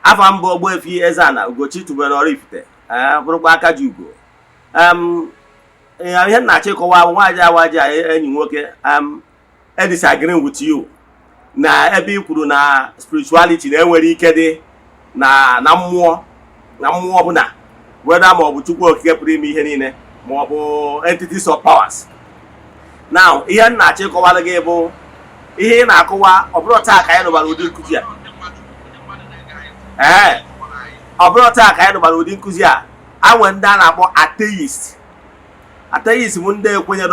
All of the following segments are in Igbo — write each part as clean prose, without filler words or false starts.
Avambo Ogbuefi Eze-Ana Ugochi tubelu Oraifite bụrụkwa aka ji ugo. Ihe na-achọ ịkọwa nwaanyị awaji enyi nwoke disagreeing with you na ebe i kwuru na spirituality na-enwere ike dị na mmụọ ọbụla, whether ma ọ bụ Chukwu okike pụrụ ime ihe niile ma ọ bụ entities of powers. Now ihe na-achọ ịkọwara gị bụ ihe ị na-akọwa ọ bụrụ taa ka anyị nụbara ụdị nkụzi a. Ọ bụrụ taa ka anyị nụbara ụdị nkụzi a. Anwe ndị a na-akpọ atheist. Atheist bụ ndị ekwenyere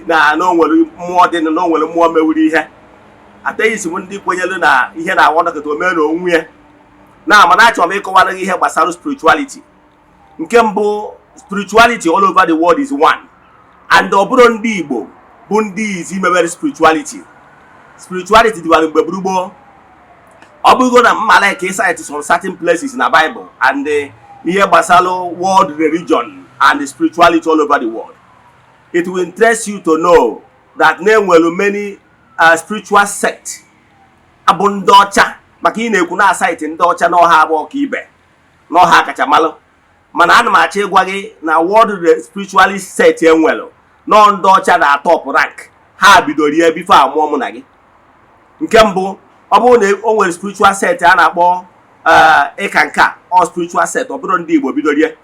na onwere mmụọ dị na onwere mmụọ mewuru ihe. Atheist bụ ndị kwenyere na ihe na-awọ dọkịta omee na onwe ya. Na mana achọrọ m ịkọwara gị ihe gbasara spirituality. Nke mbụ, spirituality all over the world is one. And ọ bụrụ ndị Igbo bụ ndị izi mewere spirituality. Spirituality dịwara mgbe gburugburu. Ọ bụgo na mma like insight some certain places in the Bible and ihe gbasara world religion and the spirituality all over the world. It will interest you to know that there were many spiritual sects. Abụ ndị ọcha maka ị na-ekwu na site ndị ọcha na ọha abụọ ka ibe na ọha kacha malụ. Mana ana m achọ ịgwa gị na world spiritualist sect enwelu nọ ndị ọcha na top rank. Ha bidoro ihe bifo amụọ mụ na gị. Nke mbụ, ọ bụrụ na o nwere spiritual sect a na-akpọ ịka nka or spiritual sect, ọ bụrụ ndị Igbo bidoro ihe.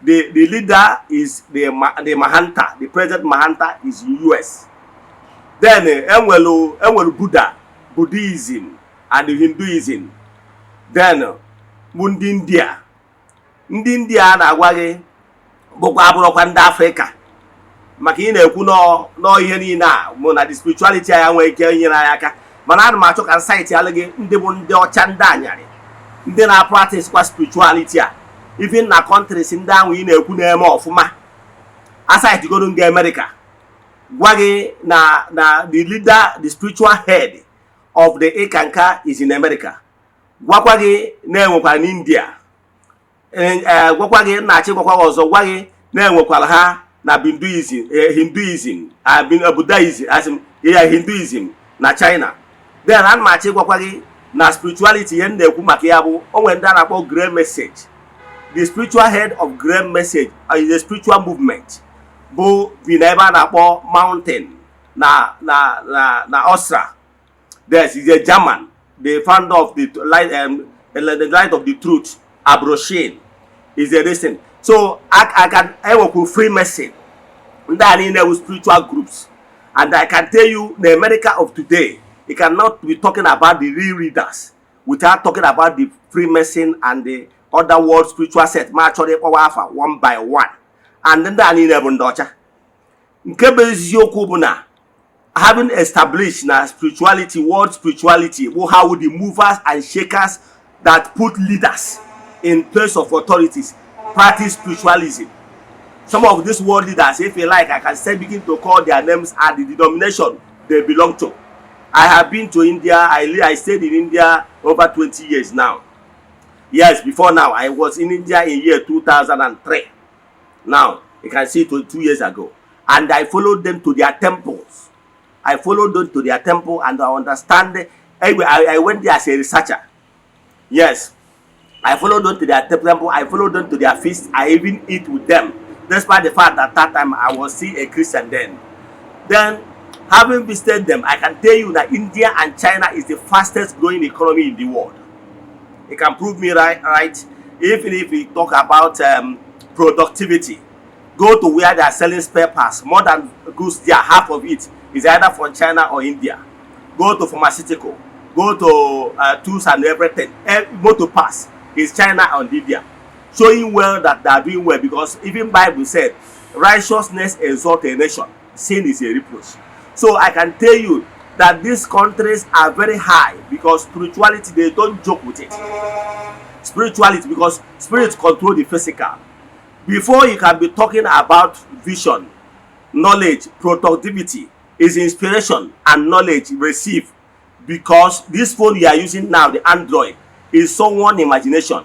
The leader is the Mahanta. The present Mahanta is in US. Then enwelu Buddhism and Hinduism. Then ndị India. Ndị India na-agwa gị bụkwa abụrụkwa ndị Afrịka. Maka ị na-ekwu nọ ihe niile a mụ na the spirituality ya nwee ike inyere anyị aka. Mana ana m achọ ka site ala gị ndị bụ ndị ọcha ndị anyarị. Ndị na-practice kwa spirituality a. Even na countries ndị ahụ ị na-ekwu na-eme ọfụma. Aside goro nga America. Gwa gị na the leader, the spiritual head of the Ikanka is in America. Gwakwa gị na-enwekwara n'India. Gwakwa gị na-achị gwakwa ọzọ gwa gị na-enwekwara ha na Hinduism, Buddhism, Hinduism na China. Then ana m achị gwakwa gị na spirituality ihe na-ekwu maka ya bụ o nwere ndị a na-akpọ Great Message. The spiritual head of Great Message is a spiritual movement. Bụ bi na ebe a na-akpọ Mountain na Austria. This is a German, the founder of the light of the truth, Abroshin, is a recent. So I can work with free message. Ndị a niile with spiritual groups. And I can tell you the America of today, you cannot be talking about the real readers without talking about the Freemason and the other world spiritual set actually one by one. And then that need even daughter. Having established na spirituality, world spirituality, how the movers and shakers that put leaders in place of authorities practice spiritualism. Some of these world leaders, if you like, I can say begin to call their names and the denomination they belong to. I have been to India. I stayed in India over 20 years now. Yes, before now, I was in India in year 2003. Now, you can see 2 years ago. And I followed them to their temples. I followed them to their temple and I understand. I went there as a researcher. Yes. I followed them to their temple. I followed them to their feast. I even eat with them. Despite the fact that at that time I was still a Christian then. Then, having visited them, I can tell you that India and China is the fastest growing economy in the world. You can prove me right? Even if we talk about productivity, go to where they are selling spare parts. More than goods there, half of it is either from China or India. Go to pharmaceutical. Go to tools and everything. Motor parts is China and India. Showing well that they are doing well because even Bible said, righteousness exalts a nation. Sin is a reproach. So I can tell you that these countries are very high because spirituality, they don't joke with it. Spirituality, because spirits control the physical. Before you can be talking about vision, knowledge, productivity, is inspiration and knowledge received because this phone you are using now, the Android, is someone's imagination.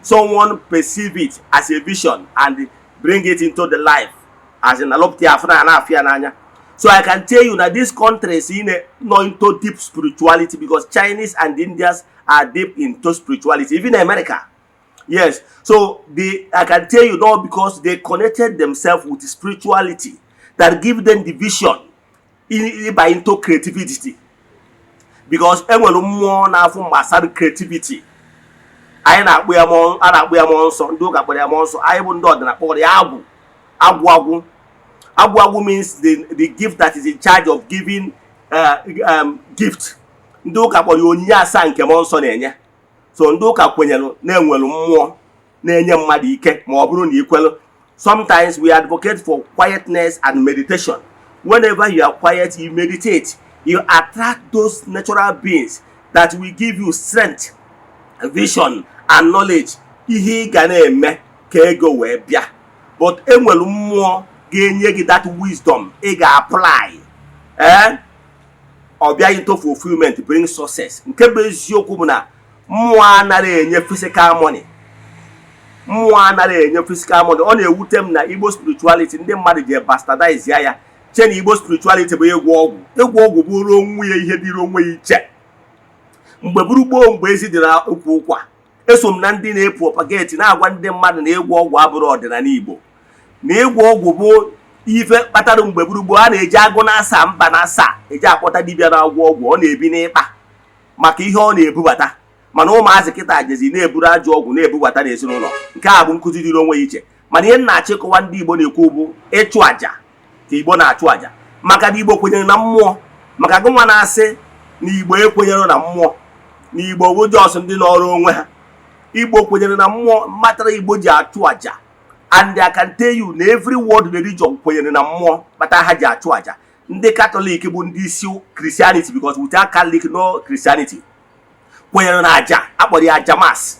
Someone perceive it as a vision and bring it into the life as an aloptia. So I can tell you that these countries not into deep spirituality, because Chinese and Indians are deep into spirituality, even America. Yes, so I can tell you now, because they connected themselves with spirituality that give them the vision by into creativity. Because enwere mmụọ na-afụ gbasara creativity, anyị na-akpụ ya mmụọ nsọ, ndị ụka kpọrọ ya mmụọ nsọ, anyị bụ ndị ọdịnala kpọrọ ya agwụ. Agwụ means the gift that is in charge of giving gift. Ndị ụka kpọrọ ya onyinye asaa nke mmụọ nsọ na-enye. So ndị ụka kwenyere na-enwere mmụọ na-enye mmadụ ike ma ọ bụrụ na ikwelu. Sometimes we advocate for quietness and meditation. Whenever you are quiet, you meditate, you attract those natural beings that will give you strength, vision and knowledge. Ihe ga na-eme ka ego wee bịa. But enwere mmụọ ga-enye gị that wisdom ị ga-apply ọ bịa into fulfillment, bring success. Nke bụ eziokwu bụ na mmụọ anaghị enye physical money. Mmụọ anaghị enye physical money. Ọ na-ewute m na Igbo spirituality ndị mmadụ ji bastardize ya che na Igbo spirituality bụ ịgwọ ọgwụ. Ịgwọ ọgwụ bụrụ onwe ya ihe dịrị onwe ya iche. Mgbe buru gboo, mgbe ezi dịrị ukwu ụkwa, eso m na ndị na-epu ọpageti na-agwa ndị mmadụ na ịgwọ ọgwụ abụrụ ọdịnala Igbo. Na ịgwọ ọgwụ bụ ife kpatara mgbe buru gboo a na-eji agụ na-asa mba na-asa eji akpọta dibịa na-agwọ ọgwụ. Ọ na-ebi n'ịkpa maka ihe ọ na-ebubata, mana ụmụazị kịta jezi na-eburu ajọ ọgwụ na-ebubata n'ezinụlọ. Nke a bụ nkụzi dịrị onwe iche. Mana ihe na-achịkọwa ndị Igbo na-ekwu bụ ịchụ aja, ka Igbo na-achụ aja maka na Igbo kwenyere na mmụọ. Maka gụnwa na-asị na Igbo ekwenyere na mmụọ, na Igbo bụ jọs ndị n'ọrụ onwe ha. Igbo kwenyere na mmụọ matara Igbo ji achụ aja. And I can tell you na every world religion kwenyere na mmụọ kpata ha ji achụ aja. Ndị Catholic bụ ndị isi Christianity, because without Catholic no Christianity. Kwenyere na aja, akpọrọ ya aja mass.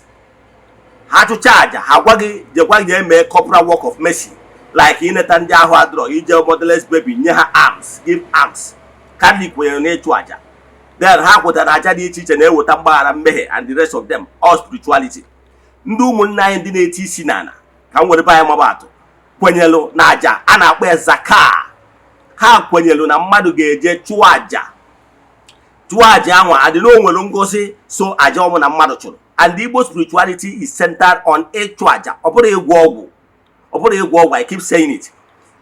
Ha chụcha aja, ha gwa gị jekwa gị eme corporal work of mercy, like ineta ndị ahụ adọrọ ije motherless baby nye ha arms, give arms. Catholic kwenyere na ịchụ aja. Then ha kwetara aja dị iche iche na-eweta mgbaghara mmehie and the rest of them, all spirituality. Ndị ụmụnne anyị ndị na-eti isi n'ala ka m were baya mabatụ kwenyelu na aja a na-akpọ ya zaka. Ha kwenyelu na mmadụ ga-eje chụọ aja ahụ adị na onwere ngosi so aja ọmụ na mmadụ chụrụ. And Igbo spirituality is centered on ịchụ aja, ọ bụrụ ịgwọ ọgwụ. I keep saying it.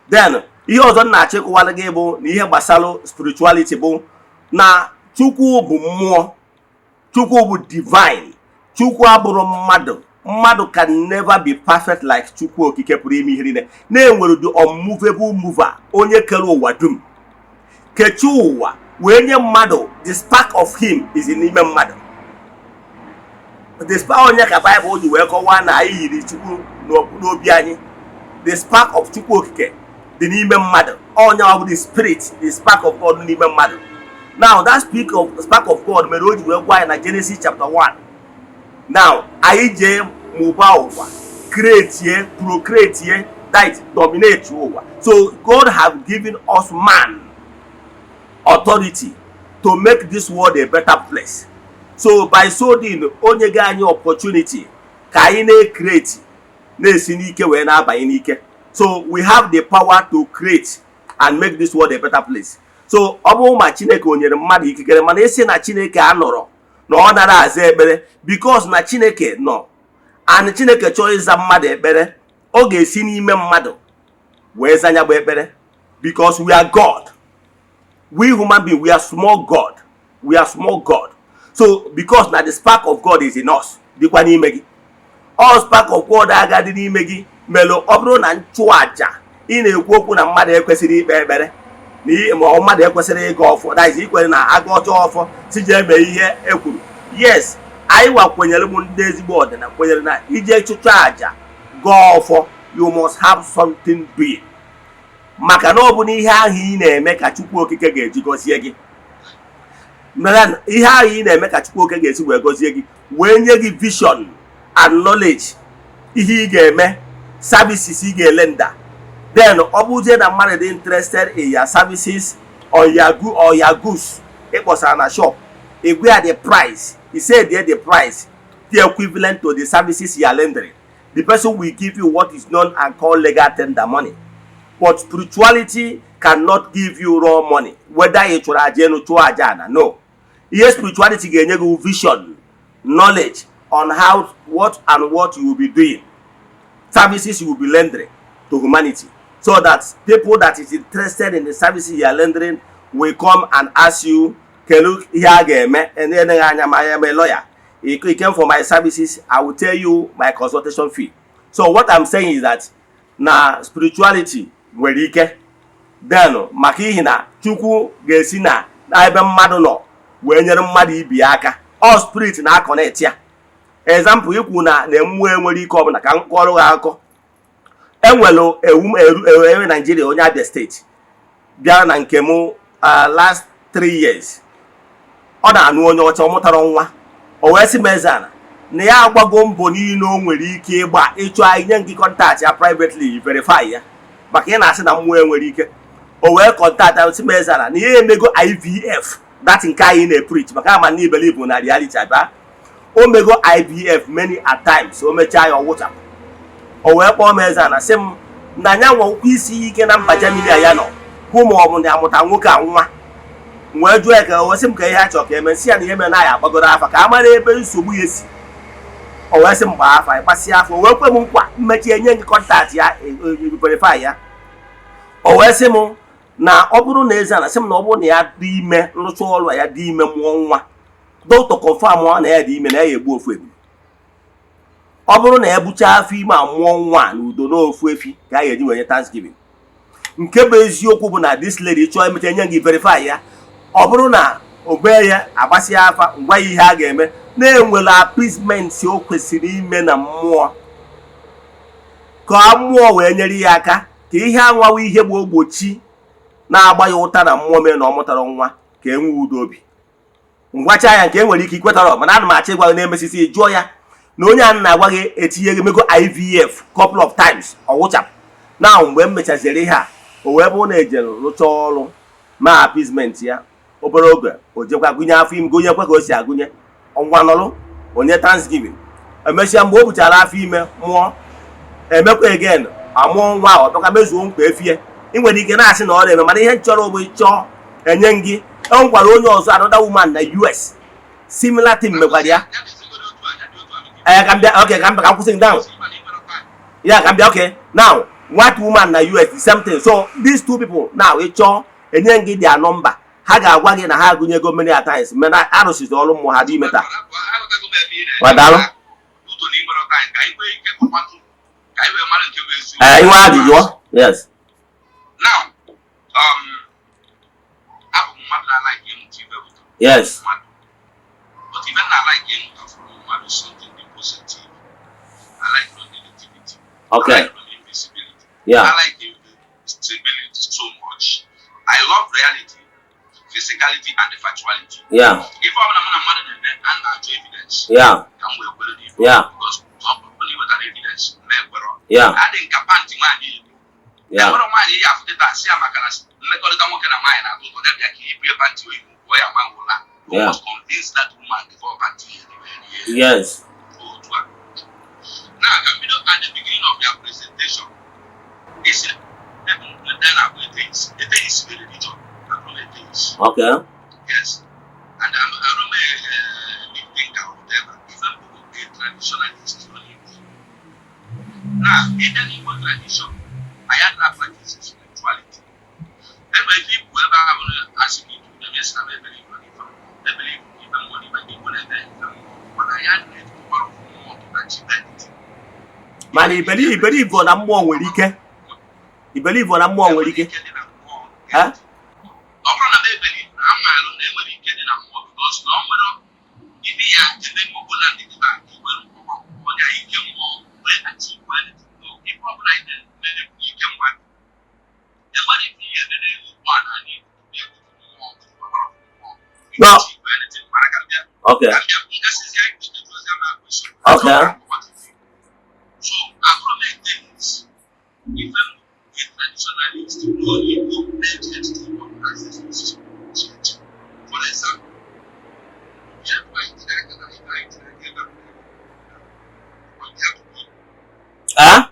Then ihe ọzọ na-achịkọwara gị bụ na ihe gbasara spirituality bụ na Chukwu bụ mmụọ, Chukwu bụ divine. Chukwu abụrụ mmadụ. Mmadụ can never be perfect like Chukwu okike pụrụ ime ihe niile. Na-enwere the unmovable mover, onye kere ụwa dum, kechi ụwa wee nye mmadụ. The spark of him is in n'ime mmadụ. The spark onye ka Bible ji wee kọwaa na anyị yiri Chukwu n'obi anyị. The spark of Chukwu okike dị n'ime mmadụ. Onye ọ bụ the spirit, the spark of God n'ime mmadụ. Now that spark of God mere o ji wee gwa anyị na Genesis chapter 1. Now anyị jee mụbaa ụwa, create, procreate, that dominate ụwa. So God have given us man authority to make this world a better place. So by so doing, onye ga anyị opportunity ka anyị na-create, na-esi n'ike wee na-abanye n'ike. So we have the power to create and make this world a better place. So ọ bụ ma Chineke o nyere mmadụ ikikere, mana esi na Chineke anọrọ na ọ nara aza ekpere, because na Chineke nọ and Chineke chọọ ịza mmadụ ekpere, ọ ga-esi n'ime mmadụ wee zanya bụ ekpere. Because we are God. We human beings, we are small God. We are small God. So because na the spark of God is in us, dịkwa n'ime gị. All spark of God agadị n'ime gị melo ọ bụrụ na nchụaja ị na-ekwu okwu na mmadụ ekwesịrị ikpe ekpere ma mmadụ ekwesịrị ịga ọfọ, that is ikwere na aga ọjọọ ọfọ si je eme ihe ekwuru. Yes, anyị wa kwenyere bụ ndị ezigbo ọdịna kwenyere na ije chụcha aja gaa ọfọ, you must have something big. Maka na ọ bụ na ihe ahụ ị na-eme ka Chukwu okike ga-eji gọzie gị. Ihe ahụ ị na-eme ka Chukwu okike ga-esi wee gọzie gị, wee nye gị vision and knowledge, ihe ị ga-eme, services ị ga-elenda. Then ọ bụzie na mmadụ dị interested in your services or your goods ịkpọsara na shop, if we are the price, he said there the price, the equivalent to the services you are rendering, the person will give you what is known and called legal tender money. But spirituality cannot give you raw money, whether you chụrụ aja enu chụọ aja ana. No. Yes, spirituality ga-enye gị vision, knowledge on how, what you will be doing, services you will be rendering to humanity, so that people that is interested in the services you are rendering will come and ask you, Kelu ihe a ga-eme, and then I am a lawyer. If you came for my services, I will tell you my consultation fee. So what I'm saying is that na spirituality nwere ike, then maka ihi na Chukwu ga-esi na ebe mmadụ nọ wee nyere mmadụ ibi aka. All spirit na connect ya. Example, ikwu na mmụọ enwere ike ọbụla ka m kọrọ ha akọ. Enwelu ewu Nigeria onye Abia steeti bịara na nke m last 3 years. Ọ na-anụ onye ọcha, ọ mụtara nwa. O wee sị m Eze-Ana na ya agbago mbọ niile o nwere ike ịgba ịchọ inye gị contact ya privately verify ya maka ị na-asị na mmụọ enwere ike. O wee contact ya sị m Eze-Ana na ihe emego IVF, that nke anyị na-preach maka ama na believe na reality aba. O mego IVF many a times, o mechaa ya ọwụchapụ. O wee kpọọ m Eze-Ana sị m na anya nwa ụkwụ isi ike na mba Germany ya nọ hụ ma ọ bụ na amụta nwoke a nwa. Wee jụọ ya ka o sị m ka ihe a chọrọ ka eme, si ya na ihe mere na ya agbagoro afa ka a mara ebe nsogbu ya si. O wee sị m gbaa afa, ịkpasị afọ, o wee kwe m nkwa mmechi enye gị kọntaktị ya verify ya. O wee sị m na ọ bụrụ na Eze-Ana sị m na ọ bụrụ na ya dị ime nrụcha ọrụ ya dị ime mụọ nwa, dọkịta confirm na ya dị ime na ya egbu ofu ebu. Ọ bụrụ na ya buchaa afọ ime a mụọ nwa n'udo n'ofu efi ka a ga-eji wenye Thanksgiving. Nke bụ eziokwu bụ na this lady chọọ emecha enye gị verify ya. Ọ bụrụ na obee ya agbasị afa ngwa ya ihe a ga-eme na-enwere appeasement o kwesịrị ime na mmụọ ka mmụọ wee nyere ya aka ka ihe anwawa ihe bụ ogbochi na-agba ya ụta na mmụọ mee na ọ mụtara nwa ka e nwee udo obi. Ngwacha ya nke e nwere ike ikwetara, mana ana m achọ ịgwa gị na-emesisi jụọ ya na onye a na-agwa gị etinye gị mego IVF couple of times ọ wụchapụ. Na mgbe m mechaziri ihe a, o wee bụ na ejere rụcha ọrụ ma appeasement ya obere oge, o jekwa gụnye afọ ime, gụnyekwa ka o si agụnye ọnwa nọrụ onye Thanksgiving. Emesịa mgbe o buchara afọ ime mụọ, emekwa again amụọ nwa ahụ ọtọka mezuo nkwa efie. Ị nwere ike na-asị na ọ na-eme, mana ihe nchọrọ bụ chọọ enye gị. E nkwara onye ọzọ, another woman na US similar thing mekwara ya. Ka m bịa, okay, ka m kwụsị down. Yeah, ka m bịa, okay. Now white woman na US the same thing. So these two people now ị chọọ enye gị their number, ha ga-agwa gị na ha agụnyego many a times mena arụsịzi ọrụ mmụọ ha dị ime taa. Wadalụ inwe ajụjụ. Yes. Yes. But even I like him from something positive. I like the negativity. Okay. I like the invisibility. Yeah. I like the stability so much. I love reality, physicality, and the factuality. Yeah. If I'm a man and not evidence, yeah. Can we believe? Yeah. Because some people without evidence, yeah. I think a panty man. Yeah. What am I after that? See, I'm a kind of mind. I told them that he be a panty. Yeah. Was convinced that woman before panty. Yes. Now, at the beginning of their presentation, they said, then I will things. The thing is religion. I don't know things. Okay. Yes. And I don't know think or whatever. Even people get traditionalists to live. Now, in the Igbo tradition, I had that practice spirituality. Then when people ever ask me to them, yes, I believe in it. They believe even money, but they wouldn't but I had it more to achieve anything. Man, you believe on a more with Ike? You believe on a more with Ike? Huh? No. Okay. Okay. So, after many things, even with traditionalists, you go meditate to what practices. For example, Huh?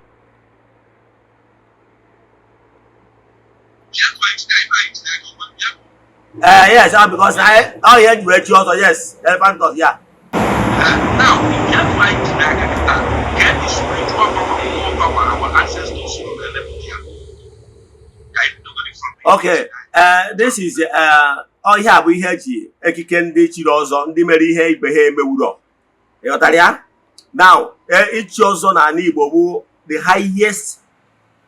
Yes, because yeah, you also, yes, elephant tusk, yeah. Now, if you fight get the spiritual power, more power, our ancestors will never put here. Okay, this is ọhịa bụ ihe eji ekike ndị chiri ọzọ ndị mere ihe ibe ha emewuro. Ịghọtara ya? Now, ichi ọzọ n'ala Igbo bụ the highest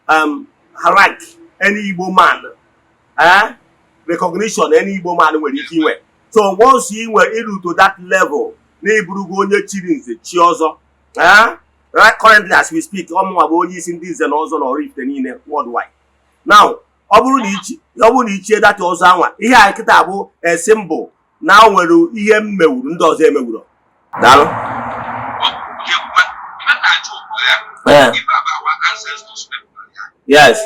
rank any Igbo man recognition any Igbo man nwere ike inwe. So once you were iru to that level, na iburugo onye chiri nze chi ọzọ, right currently as we speak, ọmụnwa bụ onye isi ndị nze na ọzọ na Oraifite niile worldwide. Now, ọ bụrụ na ichie data ọzọ anwa, ihe a kịta bụ a symbol na nwere ihe mmewuru ndị ọzọ emewuru. Daalụ. Yes.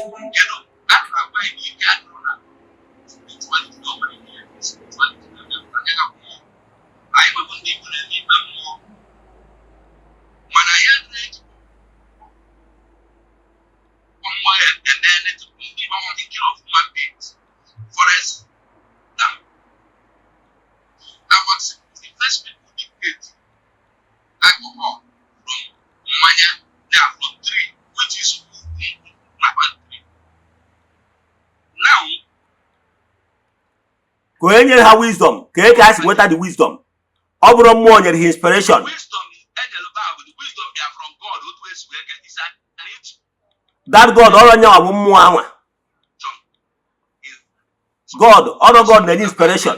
Ka onye nyere ha wisdom, ka eke ha si nweta the wisdom. Ọ bụrụ mmụọ nyere ha inspiration. That God ọrụ nyawa bụ mmụọ anwa. God, ọrụ God na-enye inspiration.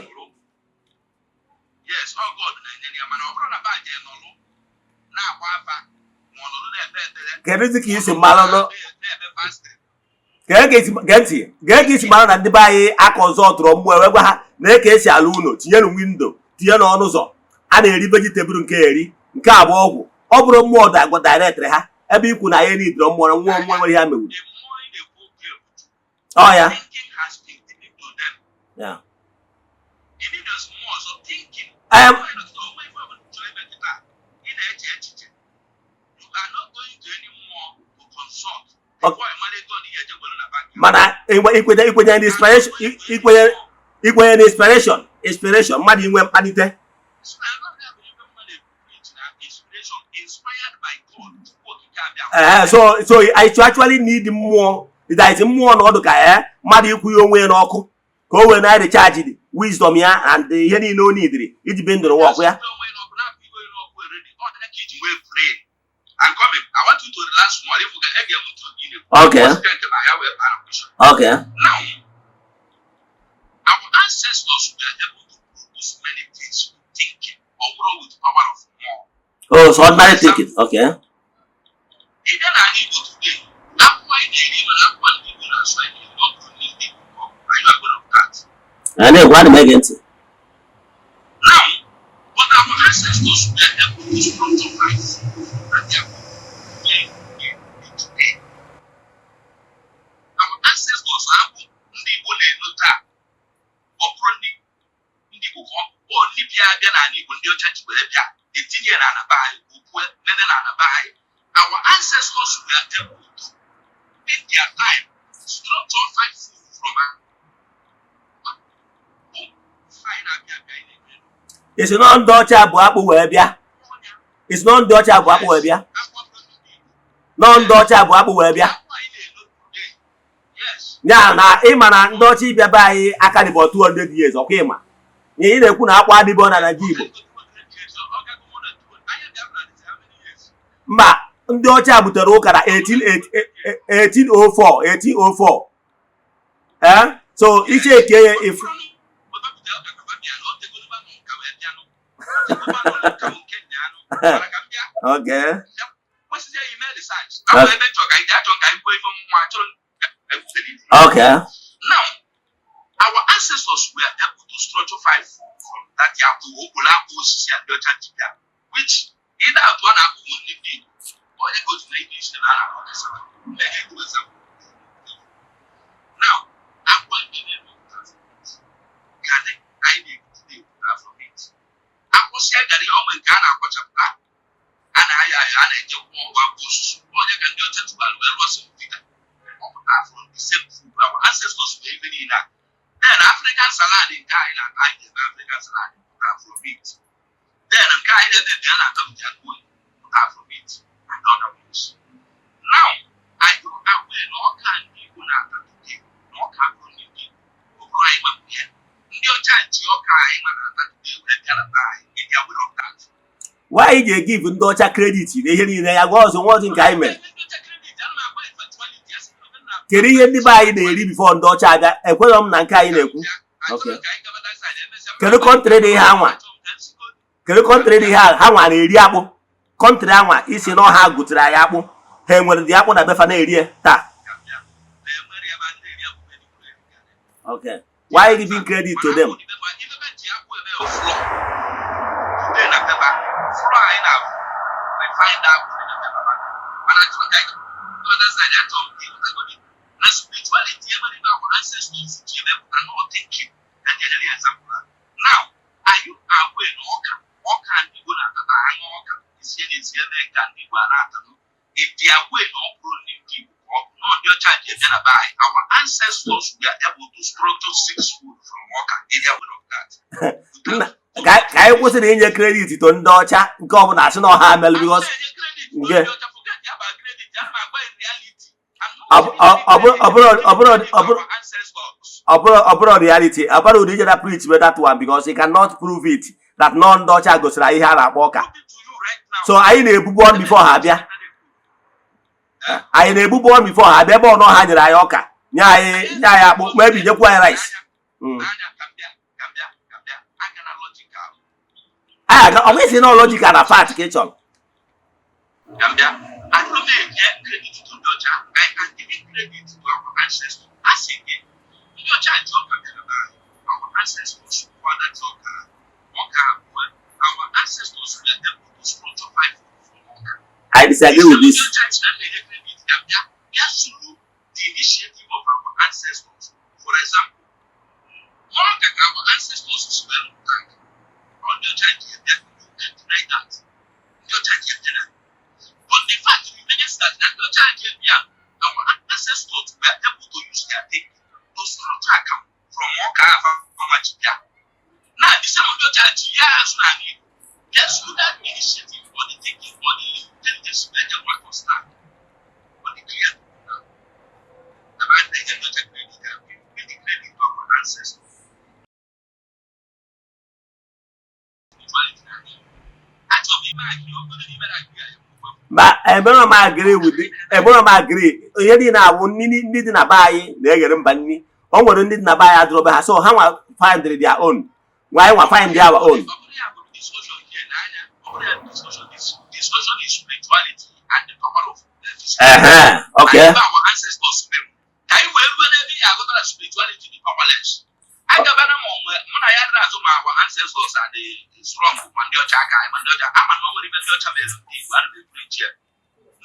Yes, all God na-enye ya mana ọ bụrụ na baje nọlụ na-agba afa ma ọ nọlụ na-ebe ekpere. Kedu ka isi mara nọ? Ga-ege isi mara na ndị be anyị aka ọzọ tụrụ mmụọ ewe gwa ha na eke esi ala ụlọ tinye na windo tinye n'ọnụ ụzọ a na-eri vegetable nke eri nke a bụ ọgwụ. Ọ bụrụ mmụọ dagwa directly ha ebe ikwu na ya n'idoro mmụọ nwa mmụọ nwere ya mewuru. Oh yeah. Yeah. Mana ikwenye inspiration mmadụ inwe mkpalite. So I actually need mmụọ. There is mmụọ na ọdụ ka mmadụ ikwu ya onwe ya n'ọkụ ka o wee na recharge the wisdom ya and ihe niile o neediri iji be ndụ n'ụwa ọkụ ya. I'm coming. I want you to relax more. If you can get to okay. Okay. Now, our ancestors were able to produce many things with thinking, overall with power of more. Oh, so ordinary thinking. Okay. Even I need to today. I'm quite even I'm one people that's why you don't need people. Are you aware of that? I know what am I getting to? Now, but our ancestors were able to structure life. And they are today. Our ancestors are ndị Igbo na-elo taa. Ọ bụrụ ndị Igbo ka ọ ndị bịa na ala Igbo ndị ọcha ji were bịa etinye na anaba anyị okwu nene na anaba anyị. Our ancestors were able to in their time structure find food from It's not ndị ọcha bụ akpụ wee bịa. It's not ndị ọcha bụ akpụ wee bịa. Nọ ndị ọcha bụ akpụ wee bịa. Ya na ịma na ndị ọcha ịbịa be anyị aka dị bụ 200 years ọkwa ịma. Nye ị na-ekwu na akpụ adịbọ na Naịjirịa Igbo. Mba, ndị ọcha butere ụka na 1804. So iche eke ya if okay. Okay. Now, our ancestors were able to structure five from that which either at one apple would live in or they go to the English and now, I'm going to I need to do from it. I was here that the only Ghana was a black and I enjoy one bush or you can go to well was from the same food our ancestors were even in that. Then African salad in China, I is African salad Afrobeat. Then in China, then the other comes and go Afrobeat and other ones. Now, I do aware no can be one after today, no can be who crime up here. Your child, your kind after today, we're gonna buy in your will of that. Why they give Ndocha credit? They hear in there was one thing I meant. Can you hear the buy the before Ndocha that a well Nanka in a okay. Can you contrary the hammer? Can you contrary the hammer in the apple? Country hammer is in all how good I apple. Hang with the apple that Befana area. Okay. Why giving credit to them? Find out when I told that other side I told people that spirituality our ancestors give them and not thinking. That's the example. Now, are you aware or can be good at the time or is here can be good at if they are way or running people or not your child you're gonna buy our ancestors were able to structure 6 food from worker if they are aware of that. I wasn't in your credit to Ndocha, governor national hammer because abroad reality, about the preach with that one because he cannot prove it that non-Ndocha goes right here at Walker. So I ain't born before Habia. I ain't born before Habia, no had Ioka. Yeah, maybe you quite rice. I always know logic and a fat kitchen. I don't get credit to Doja. I can give credit to our ancestors. As again, your child our ancestors, father talker, our ancestors were able to structure 5 from I disagree with this. The initiative of our ancestors. For example, our ancestors were like your child deny that. Your child deny. But the fact remains that your child our ancestors were able to use their thinking to structure account from from now the same of your child yes, to that initiative for the thinking for the intelligence better work for start. But the clear now. The man they get your credit to our ancestors. But I don't agree with it. I don't agree. You didn't have need to buy they get them banny. Or what didn't buy a drop. So how I find their own? Why I find their own? Discussion is spirituality and the power of okay. Our ancestors I will whenever spirituality be powerless. I got our ancestors are the strong man your chaka and I'm not even your child.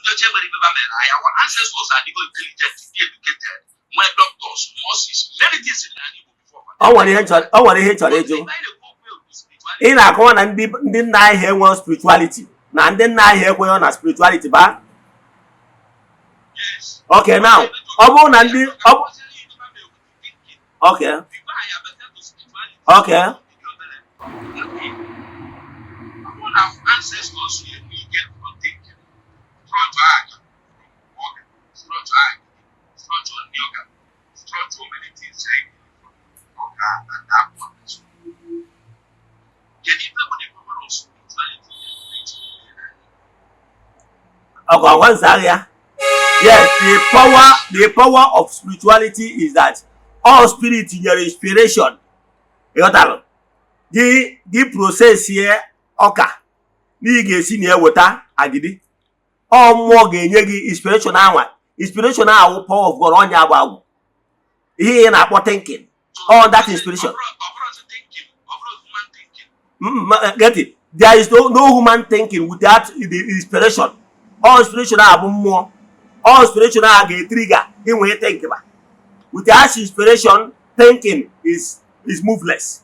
Our ancestors are the intelligent, educated, when doctors, nurses, many things before. I want to hit in a corner and didn't I hear one spirituality? Now then I hear one spirituality back. Yes. Okay, now okay. Okay. Our ancestors we get from thinking. Structure yoga, structure many things and that one. Can you tell the power of spirituality? Okay, one area. Yes, the power of spirituality is that all spirit in your inspiration. The process here, okay. Nige si near water, agidi. All more genye inspiration hour. Inspiration hour power of God on your bow. He ain't about thinking. All that inspiration. Get it? There is no human thinking without the inspiration. All inspiration are more. All inspiration are get trigger. In when you think about. Without inspiration, thinking is moveless.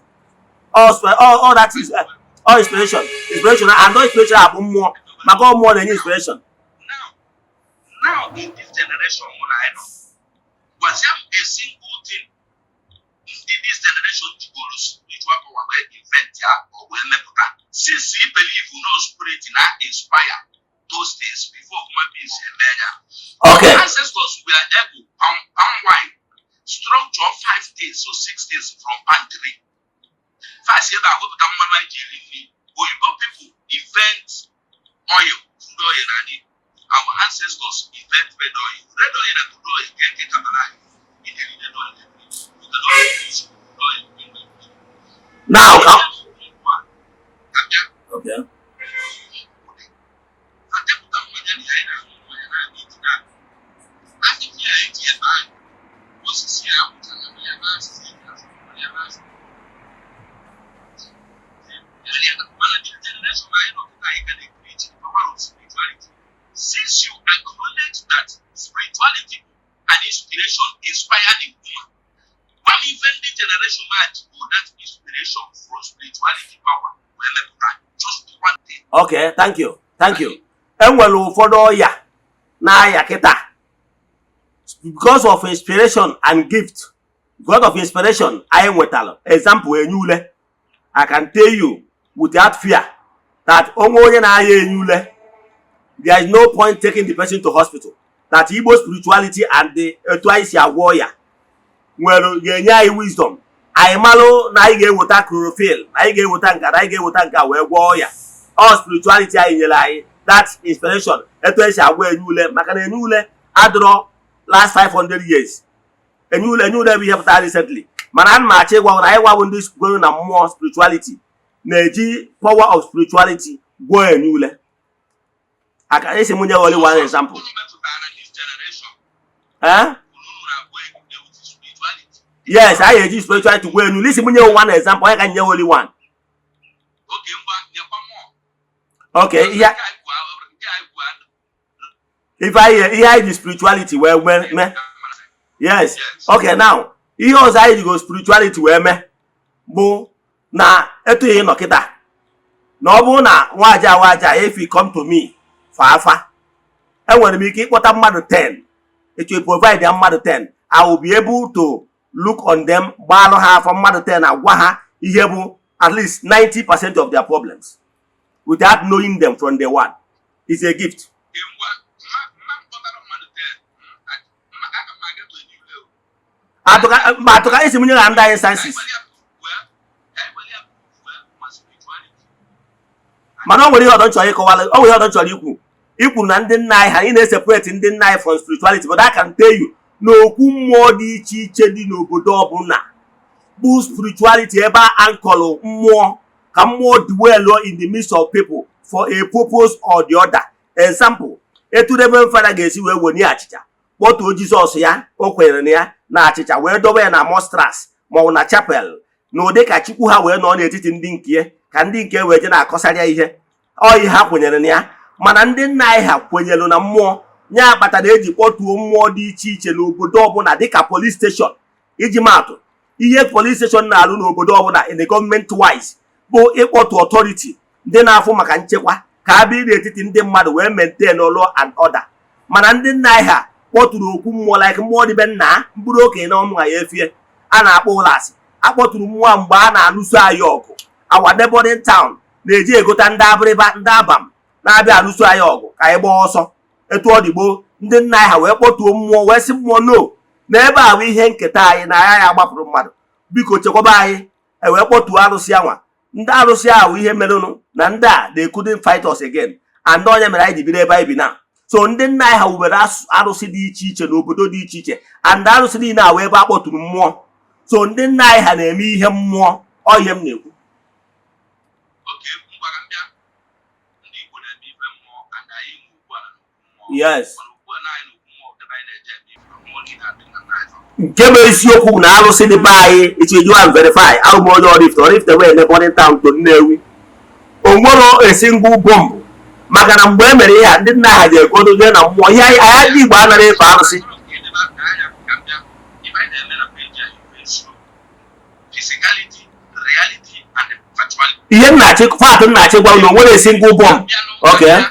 All that is all inspiration and no inspiration are more. My God, more than inspiration. Now in this generation, was there a single thing this generation to go to spiritual power where event or where neputa. Since you believe you know spirit now inspire those things before human beings and okay. Our ancestors were able palm wine structure 5 days or 6 days from palm tree. Fast year that we go people event oil, food oil and our ancestors invent red oil. Red oil and food oil can get alive. Now, okay. Since you acknowledge that spirituality and inspiration inspire the woman, one even the generation might go that inspiration from spirituality power when just one thing. Okay, thank you. Thank you. Enwere ụfọdụ ya na-aya kịta because of inspiration and gift. Because of inspiration, I nwetara example enyule. I can tell you without fear that onye na-aya enyule, there is no point taking the person to hospital. That Igbo spirituality and the twice ya warrior nwere ga-enye anyị wisdom. Anyị malụ na anyị ga-eweta chlorophyll, anyị ga-eweta nka, anyị ga-eweta nka wee gwọọ ya. All spirituality anyị nyere anyị that inspiration etu esi agwa enyule maka na enyule adịrọ last 500 years. Enyule bụ ihe pụtara recently. Mana ana m achọ ịgwa na anyị gwawo ndị gwere na mmụọ spirituality na-eji power of spirituality gwọọ enyule. Aka esi m nye only one example. Huh? Yes, I use spirituality to go and listen to one example. I can only one. Okay, yeah. If I hear the spirituality, well, yes. Okay, now, he also I go spirituality where me. Bo na eto ye no kita. No bo na waja if you come to me fafa. And when we keep what a mother 10, it will provide them mother 10. I will be able to look on them, balo half a mother 10 and waha, at least 90% of their problems without knowing them from day one. It's a gift. Matoka is in under instances. Mano, we don't try oh, we don't try you. You could deny her in a separate in deny from spirituality, but I can tell you, no more di chichedi no bodobuna. Boost spirituality ever ankolo more can more dwell in the midst of people for a purpose or the other. Example, etu debe father gesi we woni achicha. What to Jesus ya o kwere ya na achicha we dobe na mostras ma na chapel. No de ka chukwu ha we no na etiti ndị nke ka ndị nke we je na akọsaria ihe. O ihe ha kwenyere ya. Mana ndị nna anyị ha kwenyelu na mmụọ nya akpata na eji kpọtuo mmụọ dị iche iche n'obodo ọbụla dịka police station. Iji maatụ ihe police station na-alụ n'obodo ọbụla in the government wise bụ ịkpọtu authority ndị na-afụ maka nchekwa ka a bịa n'etiti ndị mmadụ wee maintain law and order. Mana ndị nna anyị ha kpọturu okwu mmụọ like mmụọ dịbe nna mkpụrụ okenye na ụmụ ya efie a na-akpọ ụlasị akpọturu mmụọ mgbe a na-alụso anyị ọgụ. Our neighboring town na-eji egota ndị abịrịba ndị abam na-abịa alụso anyị ọgụ ka anyị gbaa ọsọ. Etu ọ dịgbo ndị nna anyị ha wee kpọtuo mmụọ wee sị mmụọ no n'ebe ahụ ihe nketa anyị na ya agbapụrụ mmadụ biko chekwaba anyị wee kpọtuo arụsị anwa. Ndị arụsị ahụ ihe merenụ na ndị a they couldn't fight us again and onye mere anyị ji biri ebe anyị bi na. So ndị nna anyị ha wubere arụsị dị iche iche n'obodo dị iche iche and arụsị niile ahụ ebe a kpọturu mmụọ. So ndị nna anyị ha na-eme ihe mmụọ ọ ihe m na-ekwu. Yes. Nke bụ isiokwu na arụsị dị be anyị icheju and verify ahụ m onye Oraifite wee neighboring town to Nnewi. O nwere a single bomb maka na mgbe e mere ihe ndị nna ha ji egodozie na mmụọ ihe anyị ndị Igbo anaghị efe arụsị. Ihe nnachi fat nnachi gwa na o nwere a single bomb. Okay.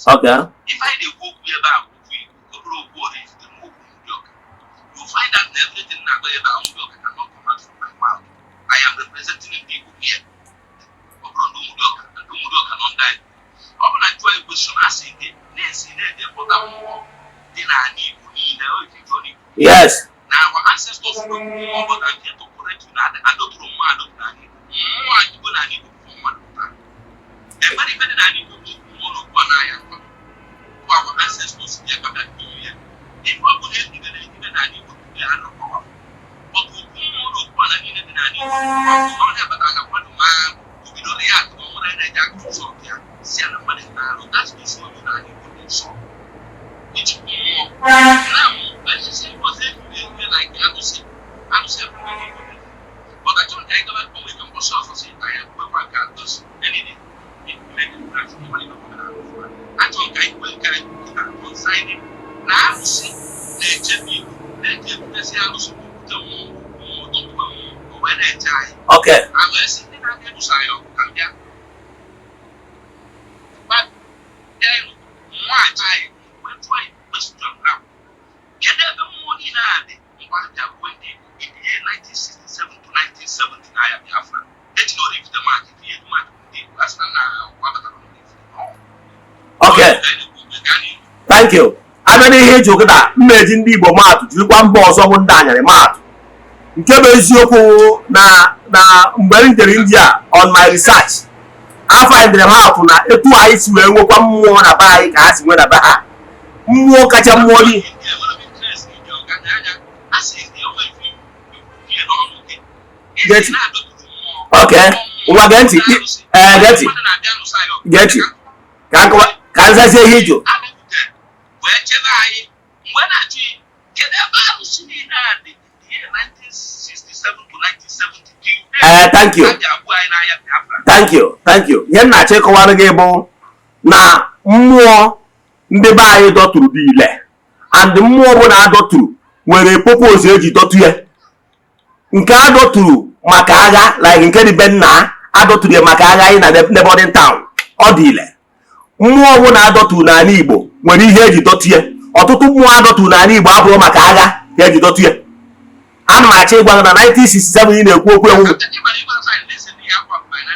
Okay. find out everything now cannot come out from my mouth. I am representing people here. Umudoka cannot die. I'm not trying to question asking the yes. Now our ancestors know more, but I'm here to correct you now. I don't know more than you. More I do than you for one. And very better than you do more of one eye. Our ancestors here come back to you. If I would have given anything than you, they are not powerful. But who more of one and than you, don't have another one man who will react to what I like to show here. See, I'm not that's the show you that you would show. Which more now, let's just say was it like I was saying, but I don't think about when we can wash off and say, I am one can't do anything. I don't think we can consign it. Now, see, let me say, I was when I die. Okay. I was sitting at the side of Kambia. But then, one time, when trying to question now, get the money now. What are going in the year 1967 to 1979 at Biafra? Let's not leave the market here. Okay. Thank you. I don't hear you that imagine the Bomat, you want boss of one diner, Mat. You can be na India on my research. I find them out on a 2 eyes where we come more on a bike as when a bar. More catch a money. Get it. Okay. Get it. Can I say here? When I get about 1967 to 1972. Thank you. Yen na check one game na mmụọ ndị be anyị dọtụrụ dị ile and mmụọ bụ na adọtụrụ nwere purpose eji dọtụ ya. Nke adọtụrụ maka agha like nke dị benna adọtụrụ ya maka agha anyị na neighboring town ọ dị ile. Mmụọ bụ na adọtụrụ n'ala Igbo nwere ihe eji dọtụ ya. Ọtụtụ mmụọ adọtụrụ n'ala Igbo abụrụ maka agha ka eji dọtụ ya. Ana m achọ ịgwa na 1967 ị na-ekwu okwu ewu.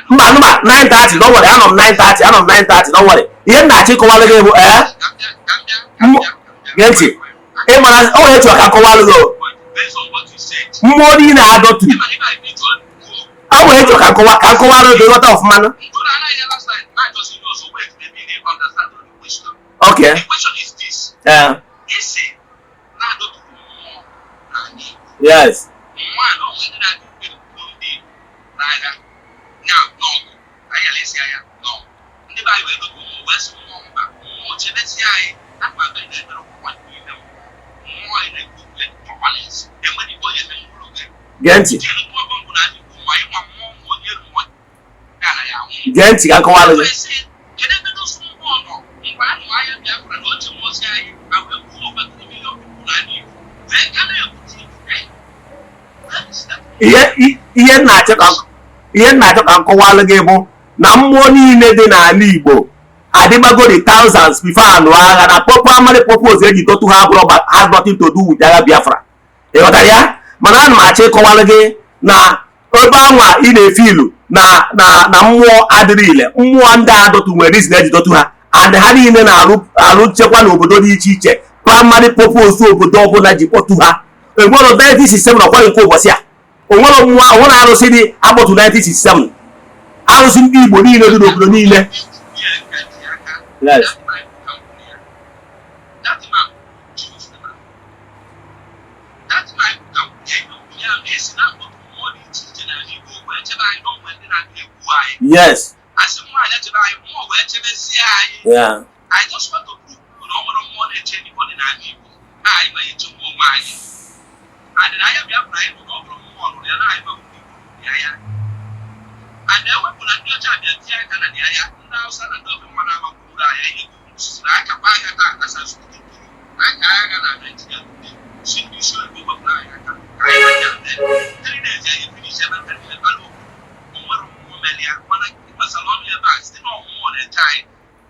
Mba 9:30 don't worry. Anọ m 9:30 don't worry. Ihe m na-achọ ịkọwalụ gị bụ gee ntị ịmara o nwere etu ka nkọwalụ gị mmụọ niile adọtụ o nwere etu ka nkọwalụ gị ghọta ọfụma. Okay. The question is this. Is it not more? Yes. Now, no. No. The Bible go west more. Let's say I'm not going to know what we know. More in a good balance. And when you go Genti. Genti, I call it. Ihe na-achọ ka nkọwalụ gị bụ na mmụọ niile dị n'ala Igbo adịgbagori thousands before anụ agha na primary purpose eji dọtụ ha abụrụ has nothing to do with agha Biafra. Ịghọtara ya? Mana ana m achọ ịkọwalụ gị na ebe anwa ị na-efilu na mmụọ adịrị ile mmụọ ndị adọtụ nwere reason eji dọtụ ha and ha niile na-arụ nchekwa n'obodo dị iche iche. Primary purpose obodo ọbụla ji kpọtụ ha enwere 1967 ọkwaghị nke ụbọchị a onwere arụsị dị akpọtụ 1967 arụsị ndị Igbo niile dị n'obodo niile. Yes. Yes. Yeah. I just want to prove more than anybody in our people. I may to more money. And I have your pride to go from more than I will be. And then when I do a child, the Tia and the Aya, now son and daughter, one of them, like a bag of as I speak to you. I can't get she be sure to go apply. I 3 days, I finish 7 and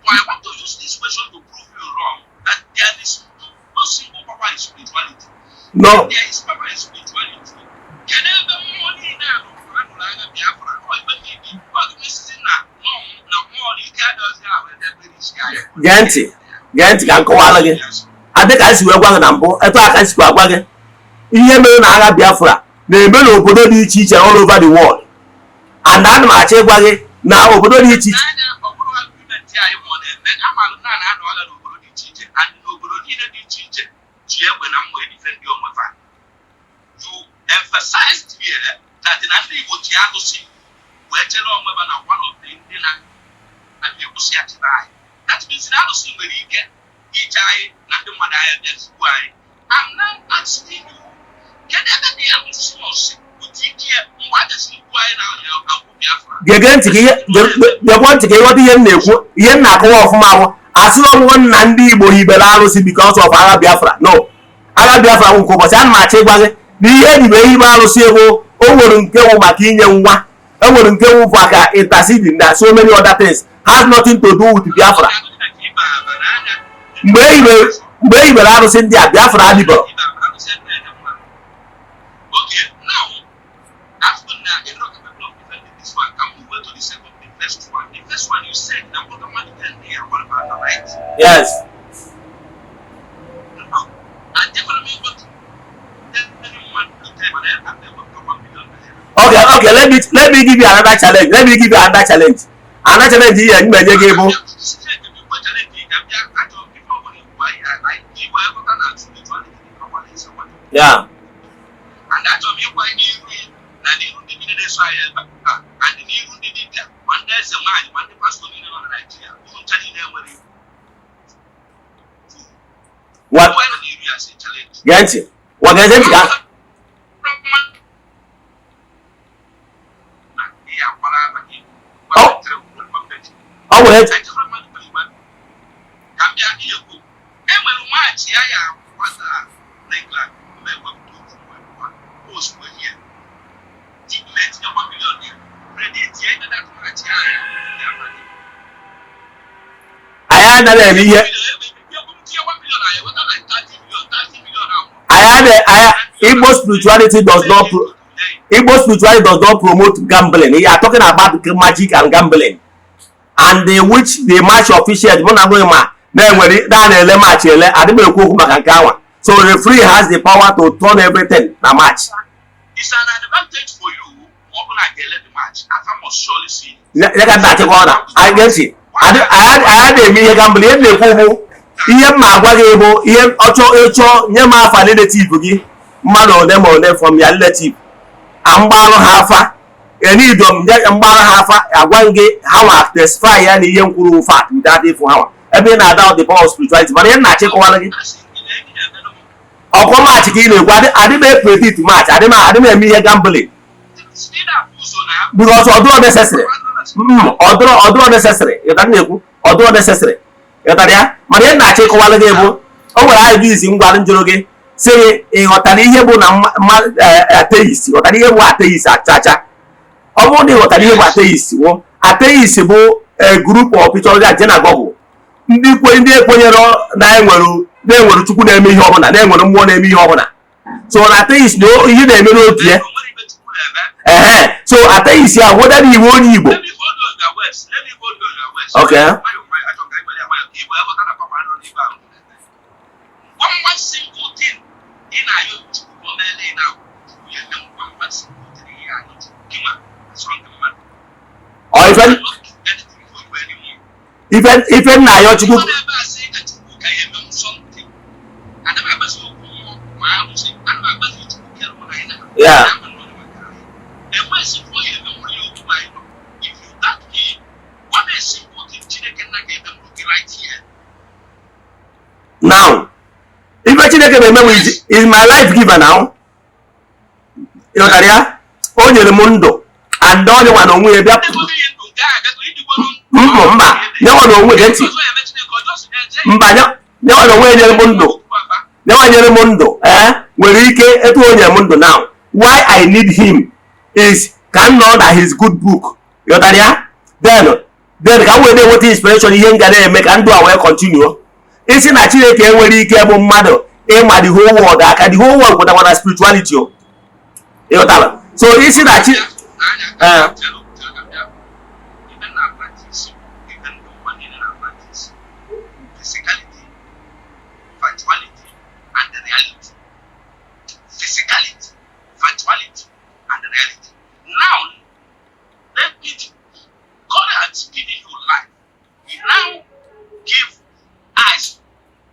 I want to use this question to prove you wrong that there is no single power in spirituality. No. There is power in spirituality. Can ever money now? Genti ka nkọwara gị adị ka si wee gwa gị na mbụ etu aka si agwa gị ihe mere na agha Biafra na-eme n'obodo dị iche iche all over the world, and ana m achọ ịgwa gị na obodo dị iche iche emphasized here that in Africa what you have to see where tell on one of the and people see at that means now see where you get each eye nothing more than that's why I'm not asking you can ever be able to see what you get what is why now because of Arab Biafra. No, Arab Biafra won't go, but I'm not n'ihe dị ihe arụsị ego o nwere nke wụ maka inye nwa, o nwere nke wụ maka interceding na so many other things has nothing to do with Biafra. mgbe ibere arụsị ndị a Biafra adịbọrọ. Yes. Okay, let me give you another challenge. Another challenge here, you may give you. Yeah. And that's why you one there's a man, one the pastor in Nigeria, who telling them what? Yes. What is it? Oh, wait. Igbo spirituality does not promote gambling. You are talking about magic and gambling, and which the match officials so the referee has the power to turn everything na match. It's an advantage for you. The match. I must surely see. I guess it. I had a mere gambling. Ihe ma agwa gị bụ ihe ọchọ nye m afa relative gị mmadụ from your relative mgbarụ ha afa enidom mgbarụ ha afa agwa gị ha ma testify ya na ihe nkwuru fact without ifụ ha ebe na ada the power of spirituality mana ihe na-achịkọwara gị ọkwa match ka ị na-ekwu adịm predict match adịm eme ihe gambling because ọdụrụ necessary ọdụrụ necessary ịta na-ekwu ọdụrụ necessary ịtara ya mana ihe na-achọ ịkọwara gị bụ o nwere ideas ngwa njụrụ gị si ịghọtara ihe bụ na atheist ghọtara ihe bụ atheist achacha. Ọ bụrụ na ịghọtara ihe bụ atheist bụ a group of people that na Google ndị ekwenyere na enwere Chukwu na-eme ihe ọbụla na-enwere mmụọ na-eme ihe ọbụla. So na atheist na ihe na-eme n'otu ya so atheist ya whether iwu onye Igbo. Okay. One simple thing in our now, one simple thing or even now you're to yeah. Now, if I Chineke remember is my life giver now. You know that onye le mundo and onye wana onwe bia mba ne wana onwe genti mba ne wana onwe nyere mundo nwere ike etu onye mundo now. Why I need him is can know that his good book. You know that then can we dey what inspiration ihe ngana eme ka ndụ a wee continue. Isi na Chineke enwere ike bụ mmadụ ịma the whole world aka, the whole world pụtakwa na spirituality o. Ịghọtara? So isi na chi physicality, virtuality, and the reality. Physicality, virtuality, and the reality. Now, let me. God has given you life. He now give eyes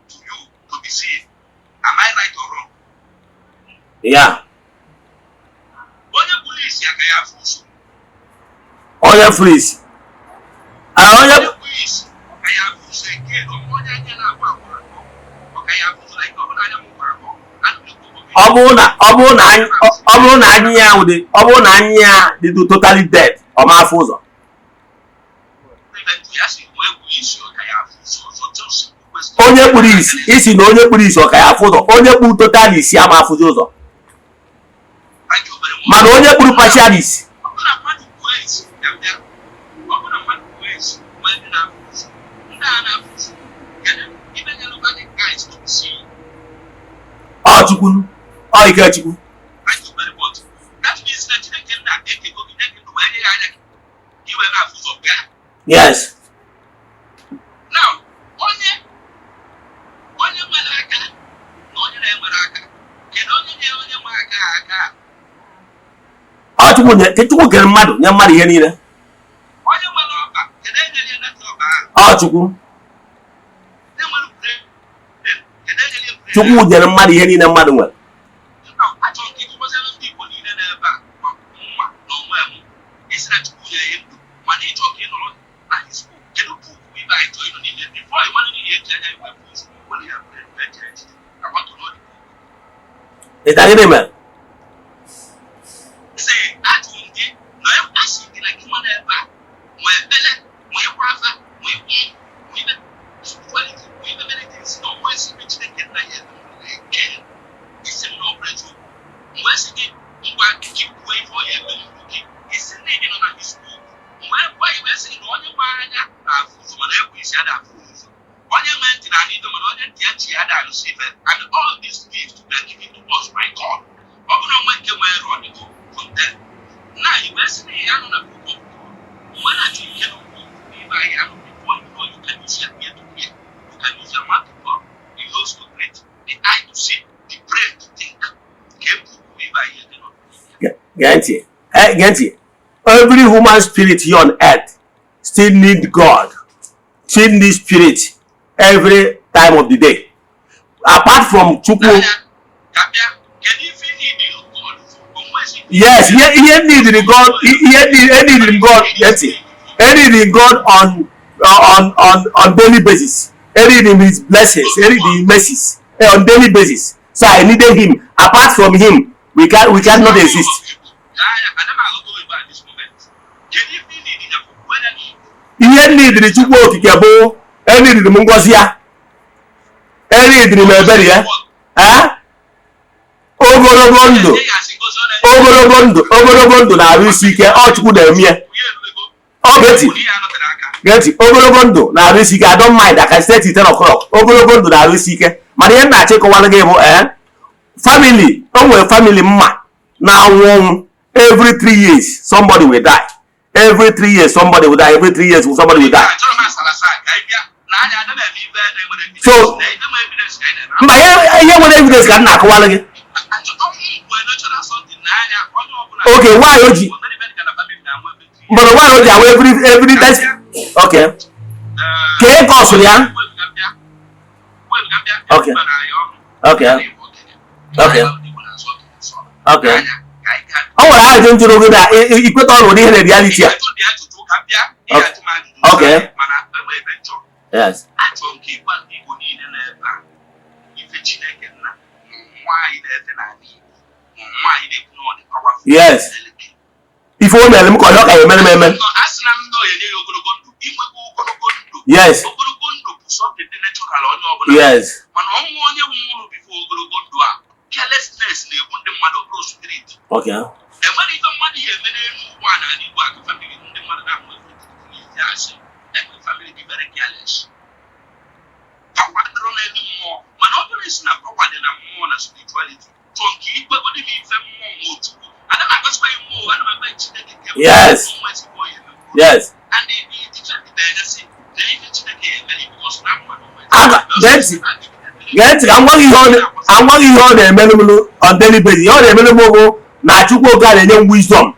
to you to be seen. Am I right or wrong? Yeah. Onye police akaya fuso. Onye freeze. Onye police akaya fuso again. Onye nye na agwa agwa. Akaya fuso like ọ bụrụ na anyị ya dị totally dead, ọ ma afụ ụzọ. Onye kpuru isi na onye kpuru isi ọ ka ya afụ ụzọ. Onye kpuru total isi ama afụzi ụzọ. Mana onye kpuru partial isi ọ Chukwu, ọ ike Chukwu. Yes. Now, onye nwere aka na onye na-enwere aka, kedu onye nwe aka? Ọ Chukwu kere mmadụ, nye mmadụ ihe niile. Onye nwere ọba, kedu onye nyere ọba? Ọ Chukwu. Chukwu nyere mmadụ ihe niile mmadụ nwere. Achọrọ ka ịgụbazara ndị Igbo niile n'ebe a mma n'onwe m. Isi na Chukwu nyere ya ndụ, mana ịchọ ka ị nọrọ na his book. Kedu puku ibe anyị chọrọ ịnọ niile before ị mara ihe eji anya iwe bụ ụzọ nwere ya eji. I want to know the book. Ị tagịrị ime? Sị, ajụ ndị na asị gị na gị nwa n'ebe a nwee ekpele, nwee kwa afa, nwee ibe spirituality, nwee ibe mere ka esi na ọnwa esi ime Chineke nna ya eke isi m na ọbụla mgbe esi gị ngwa gị kwuo ife ọ ya eme n'uru gị isi nne gị nọ na his book. Mgbe gwa iwe esi gị na onye nwe anya na-afụ ụzọ mana ekwu isi ada afụ ụzọ, onye nwe ntị na anụ mana onye ntị ya ji ya ada alụsị ife. And all these gifts were given to us by God. Ọ bụrụ onwe nke nwere ọdịgo content na iwe esi na ya nọ na book of God. Mgbe na-achọ ike na okwu ibe anyị anụ before you know you can use your ear to hear, you can use your mouth to talk, the nose to breathe, the eye to see, the brain to think. Get it. Every human spirit here on earth still need God, still need spirit every time of the day. Apart from Chukwu. Yes, he needed God. He needed God. Get it. He needed God on daily basis. He needed his blessings. He needed his mercies on daily basis. So I needed him. Apart from him, we cannot exist. Ihe needed Chukwu okike bụ needed m ngozi ya. Needed m ebere ya. Ogologo ndụ na-arụ isi ike. Ọ Chukwu na-eme ya. Ọ Geti ogologo ndụ na-arụ isi ike. I don't mind. I can stay till 10 o'clock. Ogologo ndụ na-arụ isi ike. Mana ihe na-achọ ịkọwara gị bụ family, o nwere family mma na-anwụ ọnwụ. Every 3 years somebody will die. Every 3 years somebody will die. Every 3 years somebody will die. So mba ihe nwere evidence ka m na-akọwara gị. Okay, why oji? But why oji awa every test? Okay. Ke cause ya? Okay. Okay. Okay. Okay. Ọ nwere ajụjụ njụrụ gị na ikweta ọrụ n'ihe na reality a. Okay. Yes. Yes. Ife o mere m ka ọ ka emere m eme. Yes. Yes. Carelessness na-egbu ndị mmadụ bụrụ spirit. Okay. Enwere ife mmadụ ya eme n'elu ụwa na Igbo akụ family ndị mmadụ na-ahụ efe asị. Let the family be very careless. Power dịrọ n'elu mmụọ, mana ọ bụrụ isi na power dị more na spirituality. Tonki, but what do you mean more? And I'm not going more, and I'm going to yes. Yes. And the teacher, they even because I'm working on the menu on daily basis. All the menu na chukwu God and wisdom.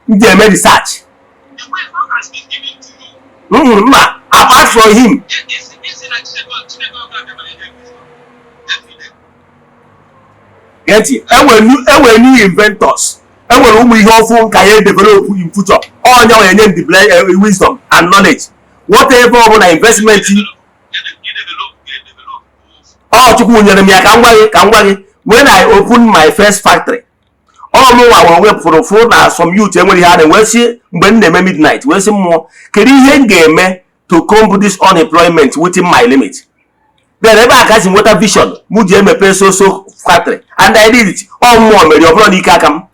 They made research. The way God has been given to you. Apart from him. Get it? And new inventors. And when we often can develop in future, all your name wisdom and knowledge. Whatever investment when I opened my first factory, all know I went for the phone as some youth and when he had a wealthy when they midnight, we'll see more. Can you game to combat this unemployment within my limit? Then ever catching water vision, Mujame peso so factory, and I did it. All more, your brother come.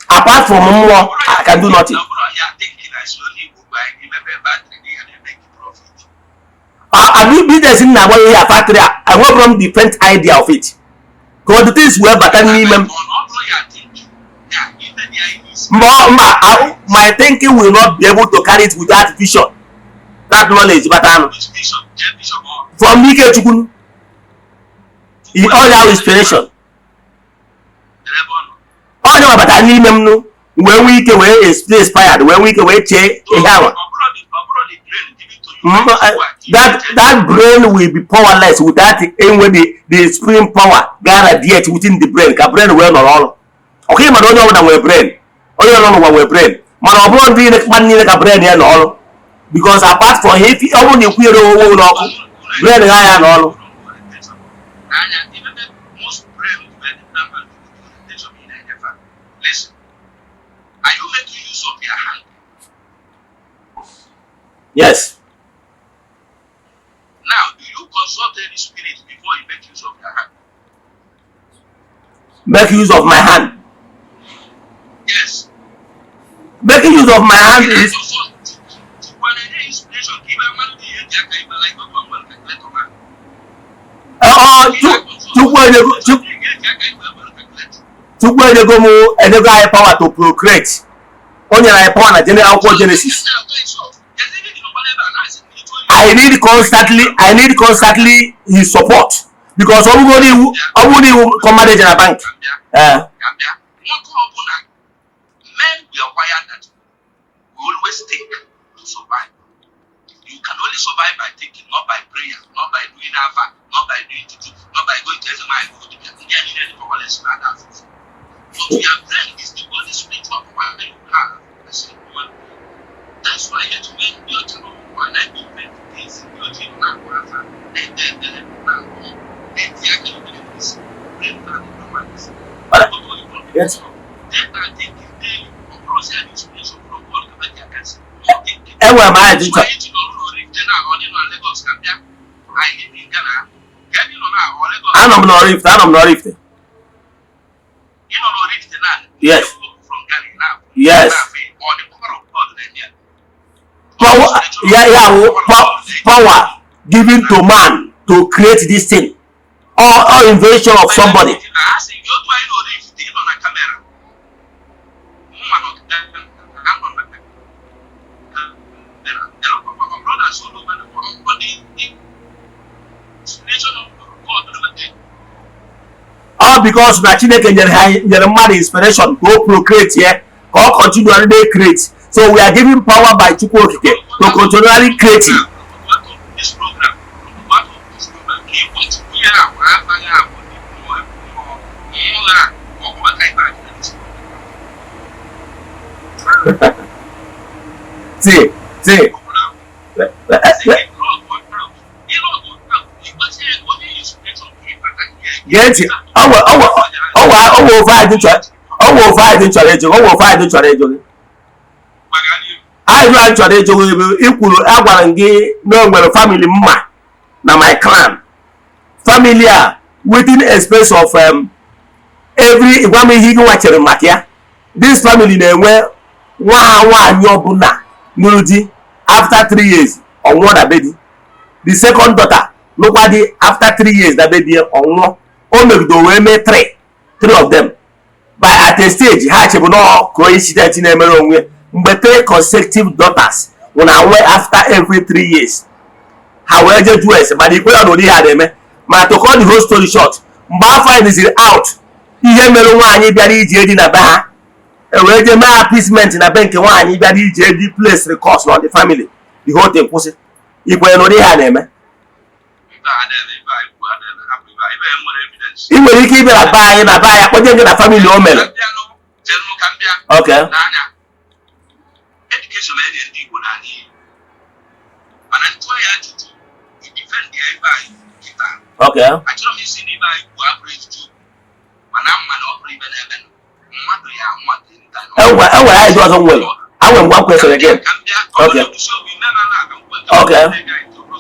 Apart from more, I can do nothing. I do business in a factory. I want from different idea of it. Because the things were better than my thinking will not be able to carry it without vision. That knowledge, but from Mike Chukun, in all our inspiration. All know about I need them no. When we can is inspired, when we can change that brain will be powerless without any the spring power guaranteed within the brain. The brain will not all. Okay, but don't know what our brain. Oh, you don't know what our brain. Man, our brain really man need a brain and all. Because apart from if you only queer brain and all. Listen, are you making use of your hand? Yes. Now, do you consult any spirit before you make use of your hand? Make use of my hand? Yes. Making use of my hand is. Power to procreate. Only power na general genesis. I need constantly his support because everybody come manage in a bank. Men we are wired that we always think to survive. You can only survive by thinking, not by prayer, not by doing alpha, not by doing tutu, not by going to Eze-Ana and go to the powerless and others. But your brain is the only spiritual power that you have as a human being. That's why you have to make your channel one and you make things in your channel now, and then now, and the actual benefits, brain and the normals. Yes. Then I think they process the inspiration from all the Americans. And where am I? I'm not rift. Yes. Yes. Power given to man to create this thing or invention of somebody. All because Chineke nyere mmadụ inspiration go procreate here, or continually create. So we are giving power by Chukwu Okike to continually creating. This program, see. Get it? I equal no family na my clan. Family within a space of every this family where one after 3 years or more baby. The second daughter nobody after 3 years that baby on o megdo we me three of them by at a stage ha chebe no coincidence na emere onwe mgbe 3 consecutive daughters una we after every 3 years ha we je do ese but ikwe no ri ha deme ma to call the whole story short mgbe afọ is out ihe mere nwaanyị bịara ije edi na be ha e we je ma appeasement na be nke nwaanyị bịara ije edi place recourse on the family the whole thing kwụsị ikwe no ri ha na-eme I nwere ike ịbịa na be anyị kpọje gị na family o mere. Okay. Education area ndị Igbo na anyị mana ntụ ya ajụjụ defend ya ebe anyị kita. Okay. Achọrọ m isi n'ebe anyị bụ abụrụ ejuju mana mma na ọ bụrụ ibe n'ebe mmadụ ya nwa dị nta. Enwere anyị dị ọzọ nwere. I will one question again. Okay. Okay.